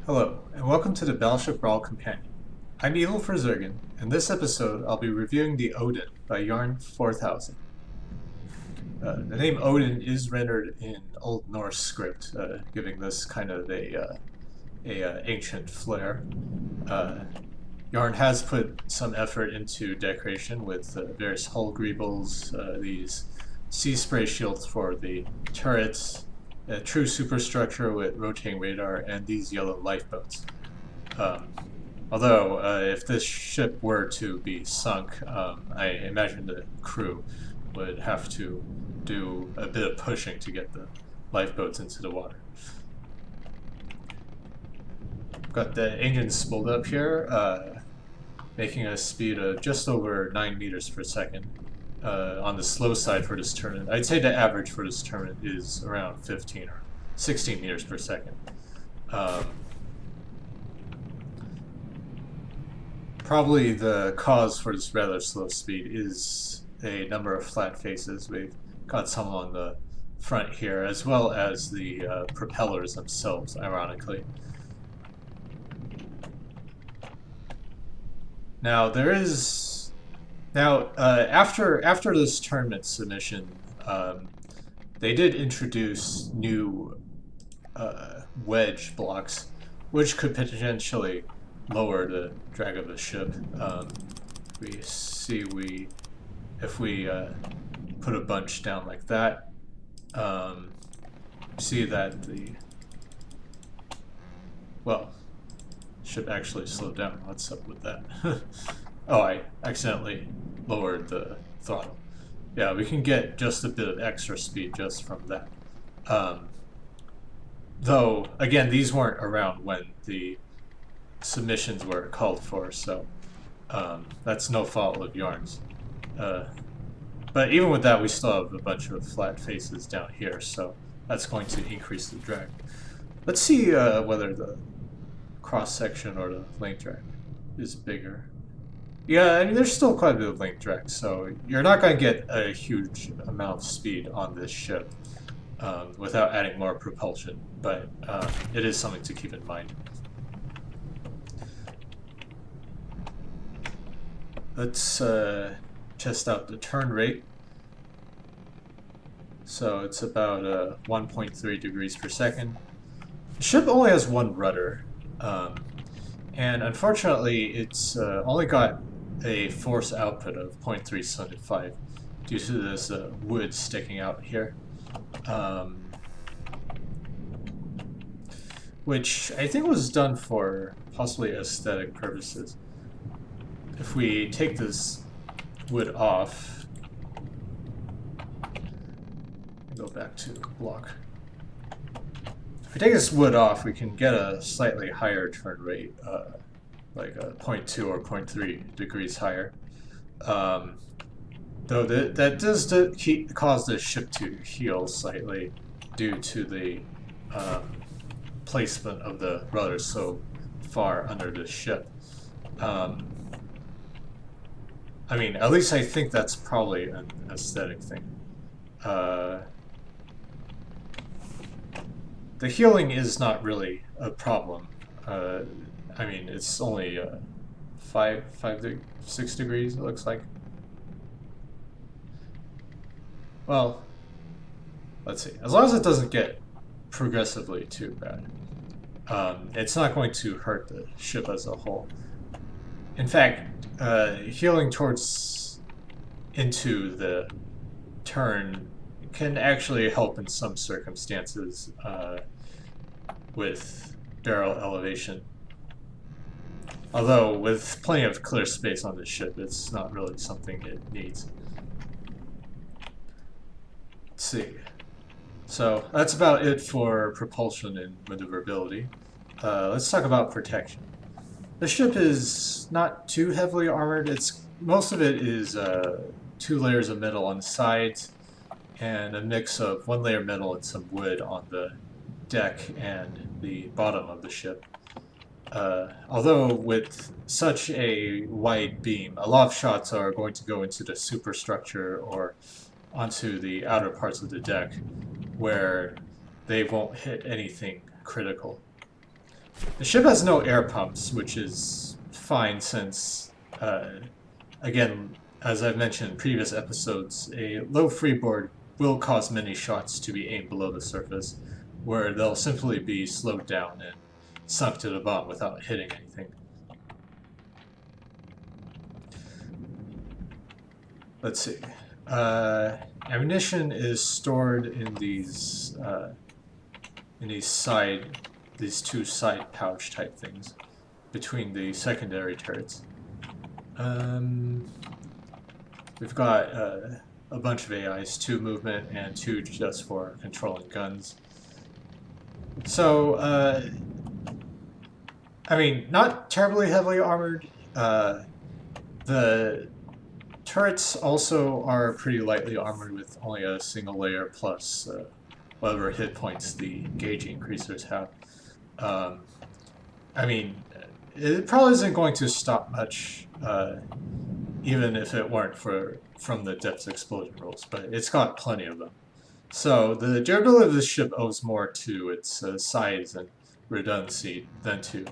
Hello, and welcome to the Battleship Brawl Companion. I'm Evil for Zergan. In this episode, I'll be reviewing the Óðinn by Jarn4000. The name Óðinn is rendered in Old Norse script, giving this kind of a ancient flair. Yarn has put some effort into decoration with various hull greebles, these sea spray shields for the turrets, a true superstructure with rotating radar, and these yellow lifeboats. Although, if this ship were to be sunk, I imagine the crew would have to do a bit of pushing to get the lifeboats into the water. Got the engines spooled up here, making a speed of just over 9 meters per second. On the slow side for this tournament. I'd say the average for this tournament is around 15 or 16 meters per second. Probably the cause for this rather slow speed is a number of flat faces. We've got some on the front here, as well as the propellers themselves, ironically. Now there is after this tournament submission, they did introduce new wedge blocks, which could potentially lower the drag of the ship. If we put a bunch down like that, see that the ship actually slowed down. What's up with that? Oh, I accidentally lowered the throttle. Yeah, we can get just a bit of extra speed just from that. Though, again, these weren't around when the submissions were called for, so that's no fault of Yarn's. But even with that, we still have a bunch of flat faces down here, so that's going to increase the drag. Let's see whether the cross-section or the length drag is bigger. Yeah, I mean, there's still quite a bit of length drag, so you're not going to get a huge amount of speed on this ship without adding more propulsion, but it is something to keep in mind. Let's test out the turn rate. So it's about 1.3 degrees per second. The ship only has one rudder, and unfortunately it's only got a force output of 0.375 due to this wood sticking out here, which I think was done for possibly aesthetic purposes. If we take this wood off, go back to block. If we take this wood off, we can get a slightly higher turn rate, like a 0.2 or 0.3 degrees higher. Though that does cause the ship to heel slightly due to the placement of the rudder so far under the ship. I mean, at least I think that's probably an aesthetic thing. The healing is not really a problem. I mean, it's only 6 degrees, it looks like. Well, let's see. As long as it doesn't get progressively too bad, it's not going to hurt the ship as a whole. In fact, healing into the turn can actually help in some circumstances with barrel elevation. Although, with plenty of clear space on this ship, it's not really something it needs. Let's see. So, that's about it for propulsion and maneuverability. Let's talk about protection. The ship is not too heavily armored. Most of it is 2 layers of metal on the sides, and a mix of 1 layer metal and some wood on the deck and the bottom of the ship. Although with such a wide beam, a lot of shots are going to go into the superstructure or onto the outer parts of the deck, where they won't hit anything critical. The ship has no air pumps, which is fine since, again, as I've mentioned in previous episodes, a low freeboard will cause many shots to be aimed below the surface, where they'll simply be slowed down and sunk to the bottom without hitting anything. Let's see. Ammunition is stored in these two side pouch type things between the secondary turrets. We've got a bunch of AIs, 2 movement and 2 just for controlling guns. So, I mean, not terribly heavily armored. The turrets also are pretty lightly armored with only a single layer plus whatever hit points the gauge increasers have. I mean, it probably isn't going to stop much, even if it weren't from the depth explosion rules, but it's got plenty of them. So the durability of this ship owes more to its size and redundancy than to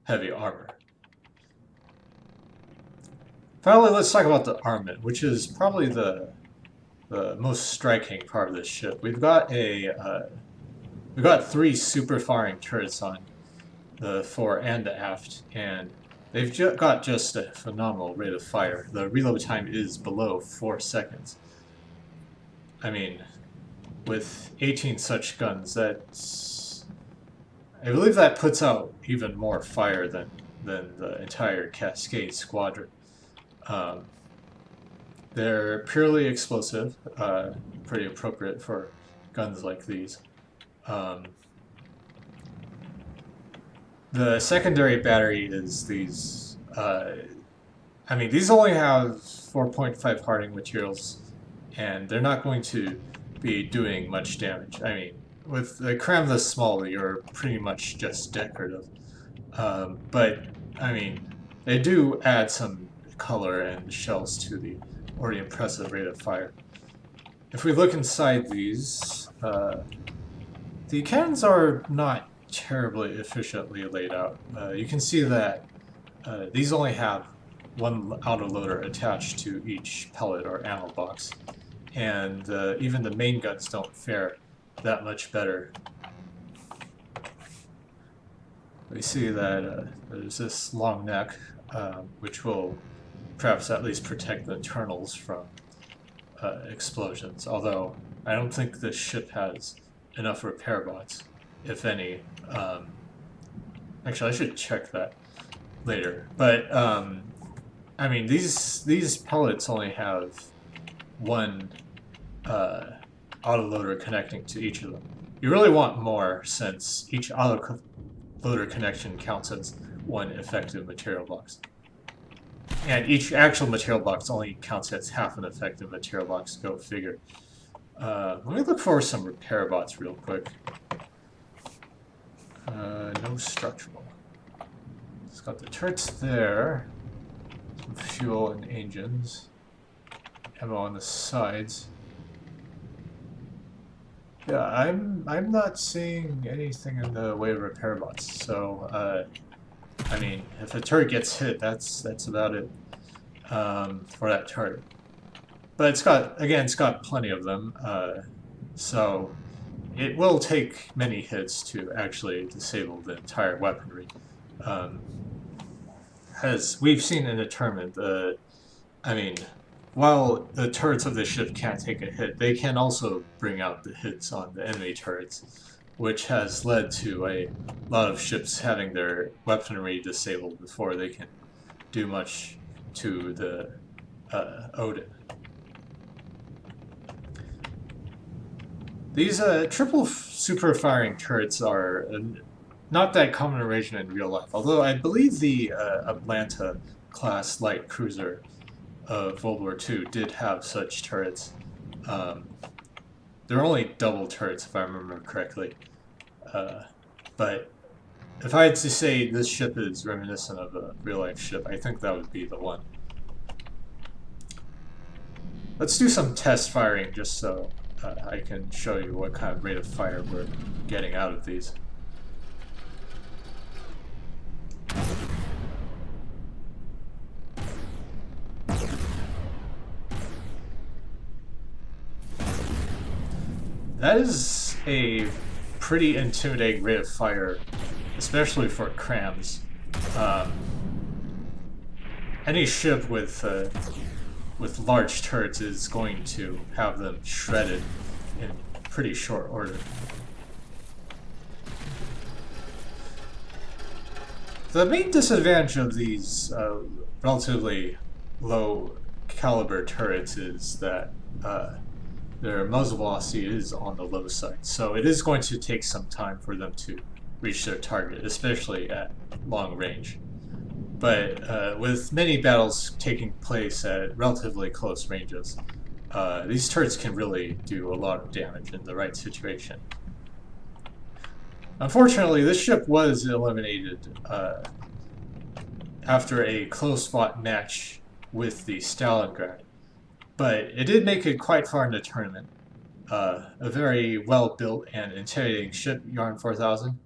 heavy armor. Finally, let's talk about the armament, which is probably the most striking part of this ship. We've got 3 super firing turrets on the fore and the aft, and they've got just a phenomenal rate of fire. The reload time is below 4 seconds. I mean, with 18 such guns, I believe that puts out even more fire than the entire Cascade squadron. They're purely explosive, pretty appropriate for guns like these. The secondary battery is these, I mean, these only have 4.5 hardening materials, and they're not going to be doing much damage. I mean, with the cram this small, you're pretty much just decorative. But, I mean, they do add some color and shells to the already impressive rate of fire. If we look inside these, the cannons are not terribly efficiently laid out. You can see that these only have one autoloader attached to each pellet or ammo box, and even the main guns don't fare that much better. We see that there's this long neck, which will perhaps at least protect the internals from explosions, although I don't think this ship has enough repair bots, if any. Actually, I should check that later. But, I mean, these pellets only have one autoloader connecting to each of them. You really want more, since each autoloader connection counts as one effective material box. And each actual material box only counts as half an effective material box, go figure. Let me look for some repair bots real quick. No structural. It's got the turrets there. Some fuel and engines. Ammo on the sides. Yeah, I'm not seeing anything in the way of repair bots. So, I mean, if a turret gets hit, that's about it for that turret. But it's got plenty of them, so it will take many hits to actually disable the entire weaponry. As we've seen in the tournament, I mean, while the turrets of the ship can't take a hit, they can also bring out the hits on the enemy turrets, which has led to a lot of ships having their weaponry disabled before they can do much to the Óðinn. These triple super firing turrets are not that common arranged in real life, although I believe the Atlanta class light cruiser of World War II did have such turrets. They're only double turrets if I remember correctly. But if I had to say this ship is reminiscent of a real-life ship, I think that would be the one. Let's do some test firing just so I can show you what kind of rate of fire we're getting out of these. That is a pretty intimidating rate of fire, especially for crams. Um, any ship with large turrets is going to have them shredded in pretty short order. The main disadvantage of these relatively low caliber turrets is that their muzzle velocity is on the low side, so it is going to take some time for them to reach their target, especially at long range. But with many battles taking place at relatively close ranges, these turrets can really do a lot of damage in the right situation. Unfortunately, this ship was eliminated after a close-fought match with the Stalingrad, but it did make it quite far in the tournament. A very well-built and intimidating ship, Yarn4000.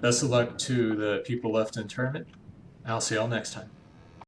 Best of luck to the people left in the tournament. I'll see y'all next time.